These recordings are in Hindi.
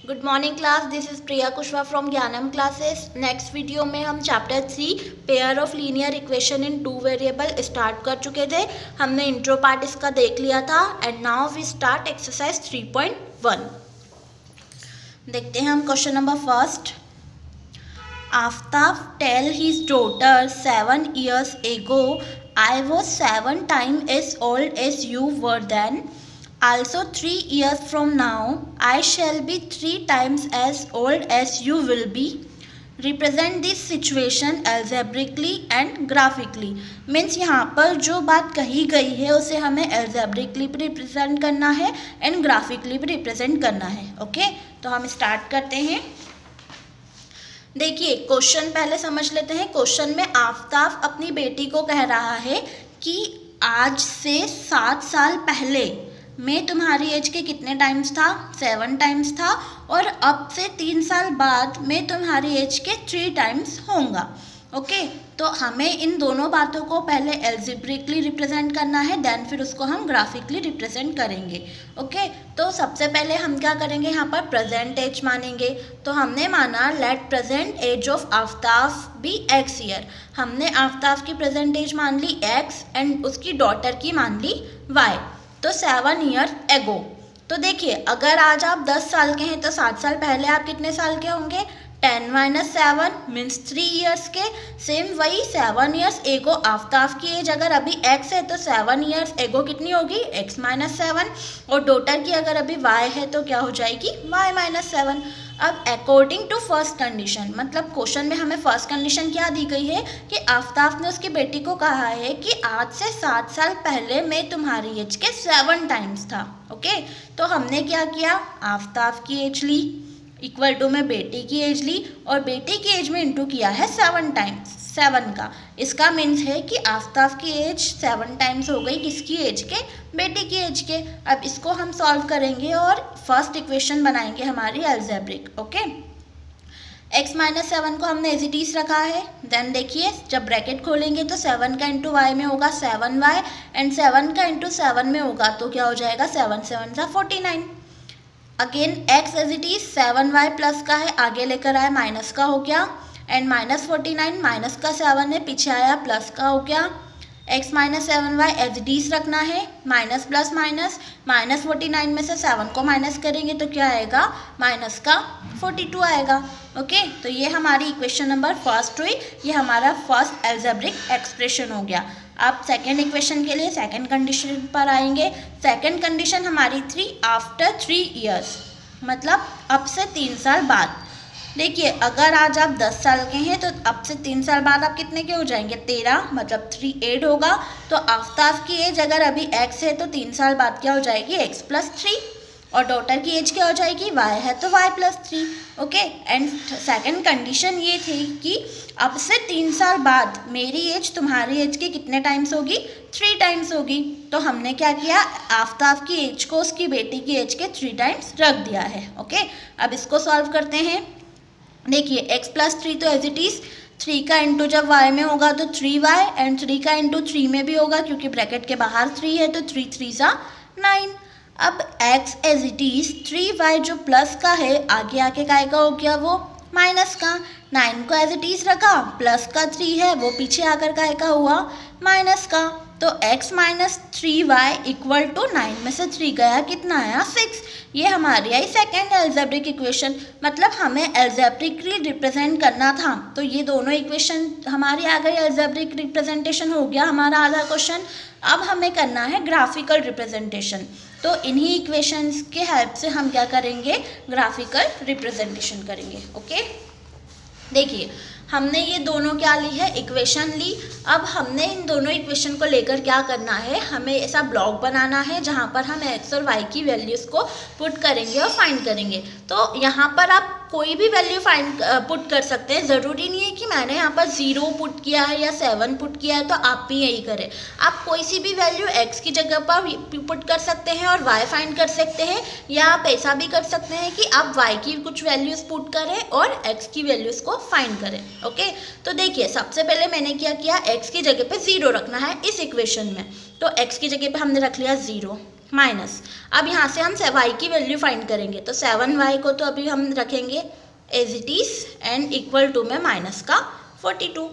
Good morning class, this is Priya Kushwaha from ज्ञानम क्लासेस। नेक्स्ट वीडियो में हम chapter 3 pair of linear equation in two variable start कर चुके थे। हमने इंट्रो पार्ट इसका देख लिया था and now we start exercise 3.1। देखते हैं हम question number first. Aftab tell his daughter 7 years ago I was 7 times as old as you were then. Also 3 years from now I shall be 3 times as old as you will be. Represent this situation algebraically and graphically. Means यहाँ पर जो बात कही गई है उसे हमें algebraically भी रिप्रेजेंट करना है एंड ग्राफिकली भी रिप्रेजेंट करना है। ओके, तो हम स्टार्ट करते हैं। देखिए क्वेश्चन पहले समझ लेते हैं। क्वेश्चन में आफ्ताब अपनी बेटी को कह रहा है कि आज से 7 साल पहले मैं तुम्हारी एज के कितने टाइम्स था, 7 टाइम्स था, और अब से 3 साल बाद मैं तुम्हारी एज के 3 टाइम्स होऊंगा। ओके, तो हमें इन दोनों बातों को पहले एल्जेब्रिकली रिप्रेजेंट करना है, देन फिर उसको हम ग्राफिकली रिप्रेजेंट करेंगे। ओके, तो सबसे पहले हम क्या करेंगे, यहाँ पर प्रेजेंट एज मानेंगे। तो हमने माना let present age of Aftab be x year. हमने आफ्ताब की प्रेजेंट एज मान ली x एंड उसकी डॉटर की मान ली y। तो 7 years ago। तो देखिए अगर आज आप 10 साल के हैं तो 7 साल पहले आप कितने साल के होंगे, 10 - 7 मीन्स 3 years के। सेम वही 7 years ago आफ्ताब की एज अगर अभी x है तो 7 years ago कितनी होगी, x - 7, और डॉटर की अगर अभी y है तो क्या हो जाएगी, y - 7। अब अकॉर्डिंग टू फर्स्ट कंडीशन, मतलब क्वेश्चन में हमें फर्स्ट कंडीशन क्या दी गई है कि आफ्ताब ने उसकी बेटी को कहा है कि आज से 7 साल पहले मैं तुम्हारी एज के 7 टाइम्स था। ओके, तो हमने क्या किया, आफ्ताब की एज ली इक्वल टू में बेटी की एज ली और बेटी की एज में इंटू किया है 7 टाइम्स 7 का। इसका मीन्स है कि आफ्ताब की एज 7 टाइम्स हो गई किसकी एज के, बेटी की एज के। अब इसको हम सॉल्व करेंगे और फर्स्ट इक्वेशन बनाएंगे हमारी अलजेब्रिक। ओके, x - 7 को हमने एज इट इज रखा है। देन देखिए जब ब्रैकेट खोलेंगे तो 7 का इंटू y में होगा 7y एंड 7 का इंटू 7 में होगा तो क्या हो जाएगा, 7 × 7 = 49। Again x as it is 7y plus का है, आगे लेकर आए माइनस का हो गया, एंड -49 माइनस का 7 है, पीछे आया प्लस का हो गया। x - 7y as it is रखना है, माइनस प्लस माइनस, -49 में से 7 को माइनस करेंगे तो क्या आएगा, माइनस का 42 आएगा। ओके, तो ये हमारी इक्वेशन नंबर फर्स्ट हुई, ये हमारा फर्स्ट एल्जेब्रिक एक्सप्रेशन हो गया। अब सेकेंड इक्वेशन के लिए सेकेंड कंडीशन पर आएंगे। सेकेंड कंडीशन हमारी थी आफ्टर 3 years, मतलब अब से 3 साल बाद। देखिए अगर आज आप 10 साल के हैं तो अब से 3 साल बाद आप कितने के हो जाएंगे, 13, मतलब 3 8 होगा। तो आफ्ताब की एज अगर अभी x है तो 3 साल बाद क्या हो जाएगी, x + 3, और डॉटर की एज क्या हो जाएगी, y है तो y + 3। Okay, and second condition ये थी कि अब से 3 साल बाद मेरी एज तुम्हारी एज के कितने टाइम्स होगी, 3 टाइम्स होगी। तो हमने क्या किया, आफ्ताब की एज को उसकी बेटी की एज के 3 टाइम्स रख दिया है। ओके, अब इसको सॉल्व करते हैं। देखिए x + 3 तो एज इट इज 3 का इंटू जब y में होगा तो 3y एंड 3 का इंटू 3 में भी होगा क्योंकि ब्रैकेट के बाहर 3 है तो 3 × 3 = 9। अब x as it is 3y जो प्लस का है आगे आके काय का हो गया, वो माइनस का। 9 को एज इट इज रखा, प्लस का 3 है वो पीछे आकर काय का हुआ, माइनस का। तो x - 3y = 9 में से 3 गया, कितना आया, 6। ये हमारी आई सेकेंड एल्जेब्रिक इक्वेशन, मतलब हमें एल्जेब्रिकली रिप्रेजेंट करना था। तो ये दोनों इक्वेशन हमारी आ गई, एल्जेब्रिक रिप्रेजेंटेशन हो गया हमारा आधा क्वेश्चन। अब हमें करना है ग्राफिकल रिप्रेजेंटेशन। तो इन्हीं इक्वेशंस के हेल्प से हम क्या करेंगे, ग्राफिकल रिप्रेजेंटेशन करेंगे। ओके, देखिए हमने ये दोनों क्या ली है, इक्वेशन ली। अब हमने इन दोनों इक्वेशन को लेकर क्या करना है, हमें ऐसा ब्लॉक बनाना है जहाँ पर हम x और y की वैल्यूज़ को पुट करेंगे और फाइंड करेंगे। तो यहाँ पर आप कोई भी वैल्यू पुट कर सकते हैं, ज़रूरी नहीं है कि मैंने यहाँ पर 0 पुट किया है या 7 पुट किया है तो आप भी यही करें। आप कोई सी भी वैल्यू x की जगह पर पुट कर सकते हैं और y फाइंड कर सकते हैं, या आप ऐसा भी कर सकते हैं कि आप y की कुछ वैल्यूज़ पुट करें और x की वैल्यूज़ को फाइंड करें। ओके, तो देखिए सबसे पहले मैंने क्या किया, x की जगह पे 0 रखना है इस इक्वेशन में। तो x की जगह पे हमने रख लिया 0, माइनस, अब यहाँ से हम y की वैल्यू फाइंड करेंगे, तो 7y को तो अभी हम रखेंगे as it is and equal to में माइनस का 42।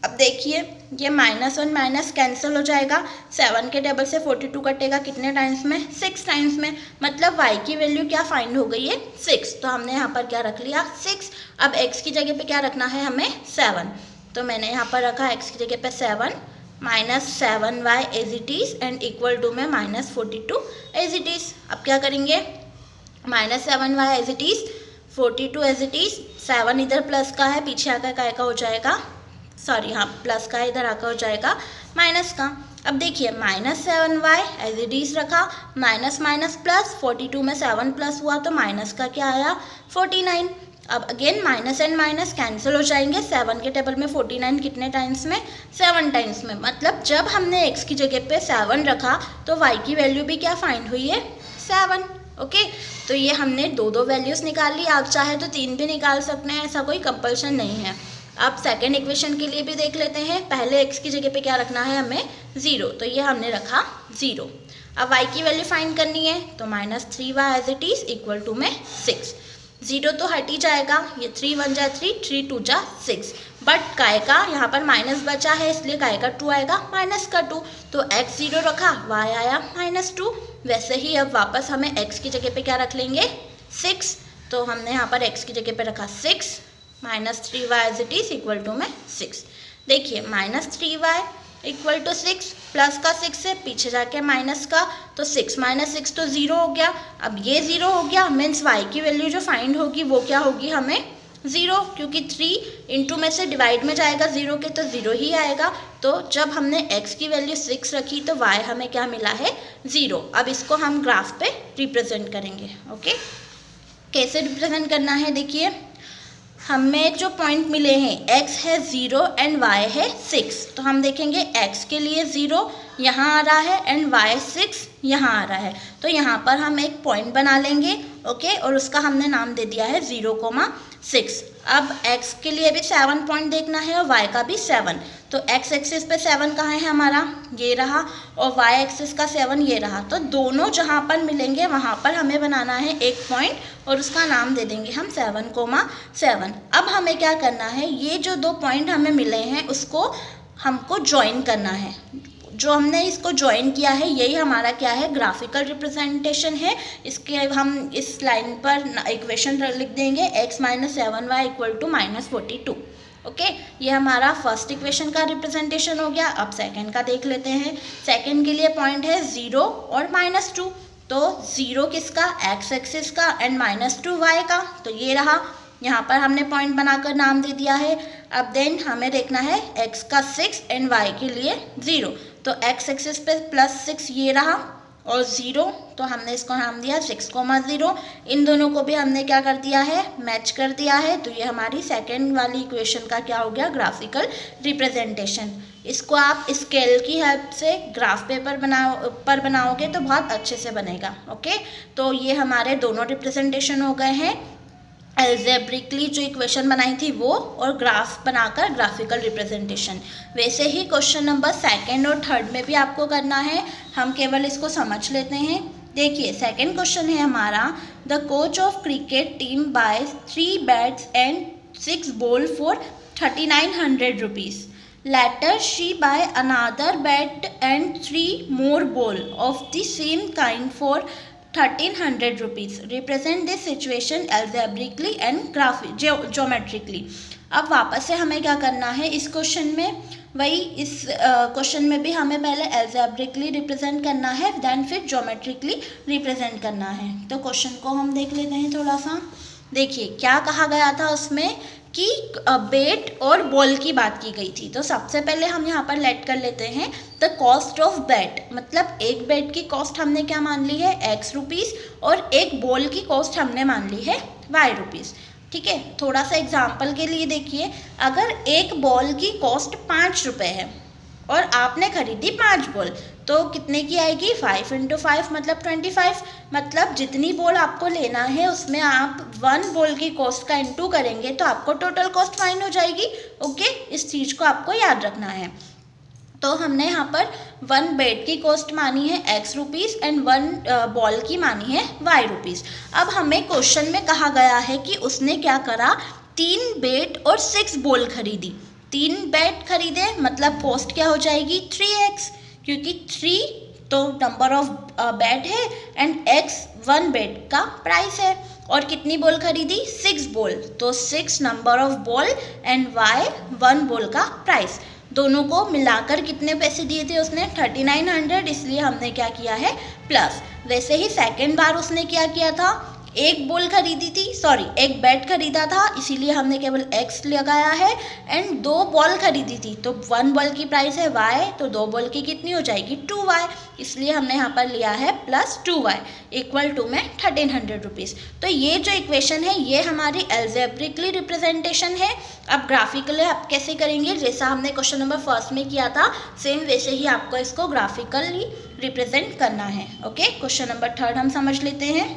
अब देखिए ये माइनस और माइनस कैंसिल हो जाएगा, 7 के टेबल से 42 कटेगा कितने टाइम्स में, 6 टाइम्स में, मतलब y की वैल्यू क्या फाइंड हो गई है 6, तो हमने यहाँ पर क्या रख लिया 6। अब x की जगह पे क्या रखना है हमें 7, तो मैंने यहाँ पर रखा x की जगह पे 7 minus 7y as it is and equal to में माइनस 42 एज इट इज़। अब क्या करेंगे, minus 7y as it is 42 as it is, 7 इधर प्लस का है, पीछे आकर काय का हो जाएगा, सॉरी हाँ प्लस का इधर आकर हो जाएगा माइनस का। अब देखिए minus 7y as it is रखा, माइनस माइनस प्लस, 42 में 7 प्लस हुआ तो माइनस का क्या आया 49। अब again minus and minus cancel हो जाएंगे, 7 के टेबल में 49 कितने टाइम्स में 7 टाइम्स में, मतलब जब हमने x की जगह पे 7 रखा तो y की वैल्यू भी क्या फाइंड हुई है 7। ओके, तो ये हमने दो वैल्यूज़ निकाल ली, आप चाहे तो 3 भी निकाल सकते हैं, ऐसा कोई कंपल्शन नहीं है। अब सेकेंड इक्वेशन के लिए भी देख लेते हैं, पहले x की जगह पे क्या रखना है हमें 0, तो ये हमने रखा 0। अब y की वैल्यू फाइंड करनी है, तो minus 3y as it is equal to में 6, 0 तो हट ही जाएगा, ये 3 1 जा 3, 3 2 जा 6, बट काय का यहाँ पर माइनस बचा है इसलिए काय का 2 आएगा माइनस का 2, तो x 0 रखा y आया -2। वैसे ही अब वापस हमें x की जगह पे क्या रख लेंगे 6, तो हमने यहाँ पर x की जगह पे रखा 6 minus 3y as it is equal to में 6। देखिए minus 3y equal to 6, plus का 6 से पीछे जाके माइनस का, तो 6 माइनस 6 तो 0 हो गया। अब ये 0 हो गया मीन्स y की वैल्यू जो फाइंड होगी वो क्या होगी हमें 0, क्योंकि 3 इंटू में से डिवाइड में जाएगा 0 के, तो 0 ही आएगा। तो जब हमने x की वैल्यू 6 रखी तो y हमें क्या मिला है 0। अब इसको हम ग्राफ पे रिप्रेजेंट करेंगे। ओके, कैसे रिप्रेजेंट करना है, देखिए हमें जो पॉइंट मिले हैं x है 0 एंड y है 6, तो हम देखेंगे x के लिए 0 यहाँ आ रहा है एंड y 6 यहाँ आ रहा है, तो यहाँ पर हम एक पॉइंट बना लेंगे। ओके, और उसका हमने नाम दे दिया है 0,6। अब x के लिए भी 7 पॉइंट देखना है और y का भी 7, तो x एक्सिस पे 7 कहाँ है हमारा, ये रहा, और y एक्सिस का 7 ये रहा, तो दोनों जहाँ पर मिलेंगे वहाँ पर हमें बनाना है एक पॉइंट और उसका नाम दे देंगे हम 7,7। अब हमें क्या करना है, ये जो 2 पॉइंट हमें मिले हैं उसको हमको ज्वाइन करना है। जो हमने इसको ज्वाइन किया है यही हमारा क्या है ग्राफिकल रिप्रेजेंटेशन है। इसके हम इस लाइन पर इक्वेशन लिख देंगे x minus 7y equal to -42। Okay, ये हमारा फर्स्ट इक्वेशन का रिप्रेजेंटेशन हो गया। अब सेकंड का देख लेते हैं। सेकंड के लिए पॉइंट है 0 और -2, तो 0 किसका x एक्सिस का एंड -2 y का, तो ये रहा, यहाँ पर हमने पॉइंट बनाकर नाम दे दिया है। अब देन हमें देखना है x का 6 एंड y के लिए 0, तो x एक्सिस पे +6 ये रहा और 0, तो हमने इसको नाम दिया 6,0। इन दोनों को भी हमने क्या कर दिया है मैच कर दिया है, तो ये हमारी सेकेंड वाली इक्वेशन का क्या हो गया ग्राफिकल रिप्रेजेंटेशन। इसको आप स्केल की हेल्प से ग्राफ पेपर बनाओगे तो बहुत अच्छे से बनेगा। ओके, तो ये हमारे दोनों रिप्रेजेंटेशन हो गए हैं, एल्जेब्रिकली जो इक्वेशन बनाई थी वो और ग्राफ बनाकर ग्राफिकल रिप्रेजेंटेशन। वैसे ही क्वेश्चन नंबर सेकंड और थर्ड में भी आपको करना है, हम केवल इसको समझ लेते हैं। देखिए सेकंड क्वेश्चन है हमारा, the coach of cricket team buy 3 bats and 6 ball for 3900 rupees. Later she buy another bat and 3 more ball of the same kind for 1300 rupees. Represent this situation algebraically and geometrically. अब वापस से हमें क्या करना है इस क्वेश्चन में, वही इस क्वेश्चन में भी हमें पहले algebraically रिप्रेजेंट करना है, देन फिर ज्योमेट्रिकली रिप्रेजेंट करना है। तो क्वेश्चन को हम देख लेते हैं थोड़ा सा। देखिए क्या कहा गया था उसमें कि बेट और बॉल की बात की गई थी। तो सबसे पहले हम यहाँ पर लेट कर लेते हैं द कॉस्ट ऑफ बैट, मतलब एक बैट की कॉस्ट हमने क्या मान ली है x रुपीज़ और एक बॉल की कॉस्ट हमने मान ली है y रुपीज़। ठीक है, थोड़ा सा एग्जाम्पल के लिए देखिए, अगर एक बॉल की कॉस्ट 5 रुपये है और आपने खरीदी 5 बॉल, तो कितने की आएगी 5 × 5 मतलब 25, मतलब जितनी बॉल आपको लेना है उसमें आप 1 बॉल की कॉस्ट का इंटू करेंगे तो आपको टोटल कॉस्ट फाइंड हो जाएगी। ओके, इस चीज़ को आपको याद रखना है। तो हमने यहाँ पर 1 बेड की कॉस्ट मानी है x रुपीज़ एंड 1 बॉल की मानी है y रुपीज़। अब हमें क्वेश्चन में कहा गया है कि उसने क्या करा, 3 बेड और 6 बॉल खरीदी। 3 बेड खरीदे मतलब कॉस्ट क्या हो जाएगी 3x, क्योंकि 3 तो नंबर ऑफ बेड है एंड x 1 बेड का प्राइस है। और कितनी बॉल खरीदी 6 बॉल, तो 6 number of ball and y 1 ball का प्राइस। दोनों को मिलाकर कितने पैसे दिए थे उसने 3900, इसलिए हमने क्या किया है प्लस। वैसे ही सेकेंड बार उसने क्या किया था, एक बॉल खरीदी थी, एक बैट खरीदा था, इसीलिए हमने केवल x लगाया है एंड 2 बॉल खरीदी थी, तो 1 बॉल की प्राइस है y, तो 2 बॉल की कितनी हो जाएगी 2y, इसलिए हमने यहाँ पर लिया है प्लस 2y इक्वल टू में 1300 रुपीज़। तो ये जो इक्वेशन है ये हमारी एल्जेब्रिकली रिप्रेजेंटेशन है। अब ग्राफिकली आप कैसे करेंगे, जैसा हमने क्वेश्चन नंबर फर्स्ट में किया था सेम वैसे ही आपको इसको ग्राफिकली रिप्रेजेंट करना है। ओके, क्वेश्चन नंबर 3 हम समझ लेते हैं।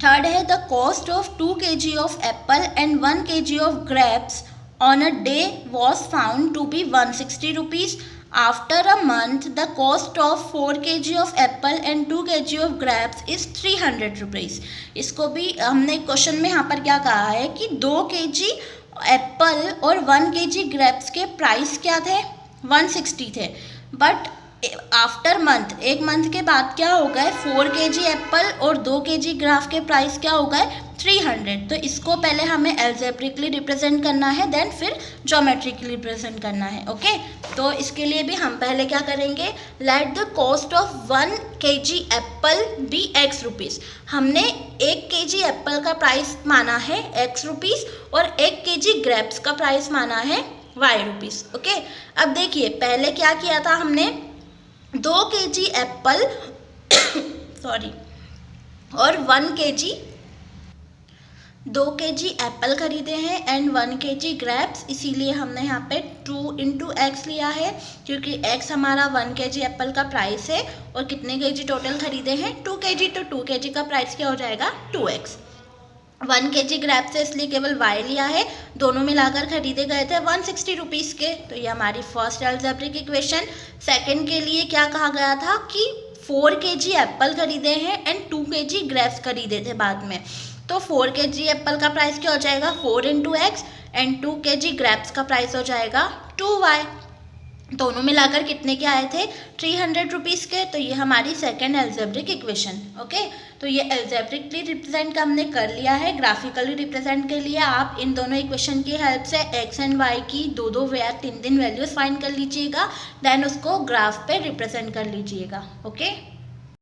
थर्ड है the cost of 2 kg of apple and 1 kg of grapes on a day was found to be 160 rupees. After a month the cost of 4 kg of apple and 2 kg of grapes is 300 rupees. इसको भी हमने क्वेश्चन में यहाँ पर क्या कहा है कि 2 kg एप्पल और 1 kg ग्रेप्स के प्राइस क्या थे 160 थे, बट आफ्टर मंथ, एक मंथ के बाद क्या हो गए 4 kg एप्पल और 2 kg ग्राफ के प्राइस क्या हो गए 300। तो इसको पहले हमें एल्जेब्रिकली रिप्रेजेंट करना है, देन फिर ज्योमेट्रिकली रिप्रेजेंट करना है। ओके, तो इसके लिए भी हम पहले क्या करेंगे, let the cost of 1 kg apple be x rupees. हमने 1 kg एप्पल का प्राइस माना है x रुपीज़ और 1 kg ग्रेप्स का प्राइस माना है y रुपीज़। ओके, अब देखिए पहले क्या किया था हमने, 2 kg एप्पल और 1 kg 2 kg एप्पल खरीदे हैं एंड 1 kg ग्रेप्स, इसीलिए हमने यहाँ पे 2 × x लिया है, क्योंकि x हमारा 1 kg एप्पल का प्राइस है और कितने kg टोटल खरीदे हैं 2 kg, तो 2 kg का प्राइस क्या हो जाएगा 2x। 1 kg ग्रेप्स से इसलिए केवल y लिया है, दोनों मिलाकर खरीदे गए थे 160 रुपीज़ के। तो ये हमारी फर्स्ट एल्जेब्रिक इक्वेशन। सेकंड के लिए क्या कहा गया था कि 4 kg एप्पल खरीदे हैं एंड 2 kg ग्रेप्स खरीदे थे बाद में, तो 4 kg एप्पल का प्राइस क्या हो जाएगा 4 × x एंड 2 kg ग्रेप्स का प्राइस हो जाएगा 2y। दोनों मिलाकर कितने के आए थे 300 रुपीज़ के। तो ये हमारी सेकंड एल्जेब्रिक इक्वेशन। ओके, तो ये एल्जेब्रिकली रिप्रेजेंट का हमने कर लिया है। ग्राफिकली रिप्रेजेंट के लिए आप इन दोनों इक्वेशन की हेल्प से x एंड y की 2 या 3 वैल्यूज फाइंड कर लीजिएगा, देन उसको ग्राफ पे रिप्रेजेंट कर लीजिएगा। ओके।